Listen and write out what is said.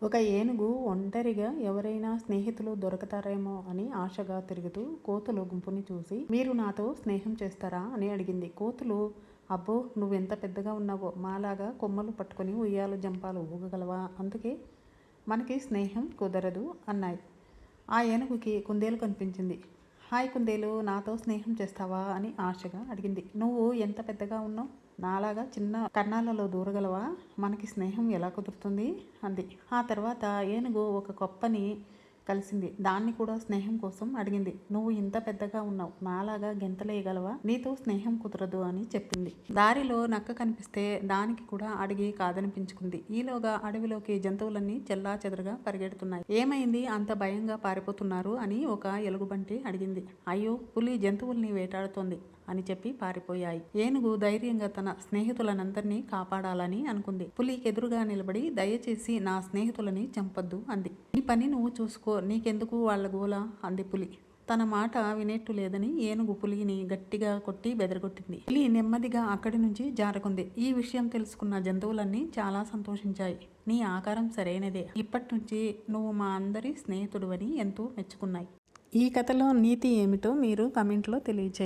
ఒక ఏనుగు ఒంటరిగా ఎవరైనా స్నేహితులు దొరుకుతారేమో అని ఆశగా తిరుగుతూ కోతులు గుంపుని చూసి, మీరు నాతో స్నేహం చేస్తారా అని అడిగింది. కోతులు, అబ్బో, నువ్వెంత పెద్దగా ఉన్నావో, మాలాగా కొమ్మలు పట్టుకొని ఉయ్యాలు జంపాలు ఊగగలవా, అందుకే మనకి స్నేహం కుదరదు అన్నాయి. ఆ ఏనుగుకి కుందేలు కనిపించింది. హాయ్ కుందేలు, నాతో స్నేహం చేస్తావా అని ఆశగా అడిగింది. నువ్వు ఎంత పెద్దగా ఉన్నావు, నాలాగా చిన్న కన్నాలలో దూరగలవా, మనకి స్నేహం ఎలా కుదురుతుంది అంది. ఆ తర్వాత ఏనుగు ఒక కప్పని కలిసింది. దాన్ని కూడా స్నేహం కోసం అడిగింది. నువ్వు ఇంత పెద్దగా ఉన్నావు, నాలాగా గెంతలేయగలవా, నీతో స్నేహం కుదరదు అని చెప్పింది. దారిలో నక్క కనిపిస్తే దానికి కూడా అడిగి కాదనిపించుకుంది. ఈలోగా అడవిలోకి జంతువులన్నీ చెల్లా చెదరగా పరిగెడుతున్నాయి. ఏమైంది, అంత భయంగా పారిపోతున్నారు అని ఒక ఎలుగుబంటి అడిగింది. అయ్యో, పులి జంతువుల్ని వేటాడుతోంది అని చెప్పి పారిపోయాయి. ఏనుగు ధైర్యంగా తన స్నేహితులనందరినీ కాపాడాలని అనుకుంది. పులికి ఎదురుగా నిలబడి, దయచేసి నా స్నేహితులని చంపొద్దు అంది. నీ పని నువ్వు చూసుకో, నీకెందుకు వాళ్ళ గోల అంది పులి. తన మాట వినేట్టు లేదని ఏనుగు పులిని గట్టిగా కొట్టి బెదరగొట్టింది. పులి నెమ్మదిగా అక్కడి నుంచి జారుకుంది. ఈ విషయం తెలుసుకున్న జంతువులన్నీ చాలా సంతోషించాయి. నీ ఆకారం సరైనదే, ఇప్పటి నుంచి నువ్వు మా అందరి స్నేహితుడివని ఎంతో మెచ్చుకున్నాయి. ఈ కథలో నీతి ఏమిటో మీరు కామెంట్లో తెలియచేయండి.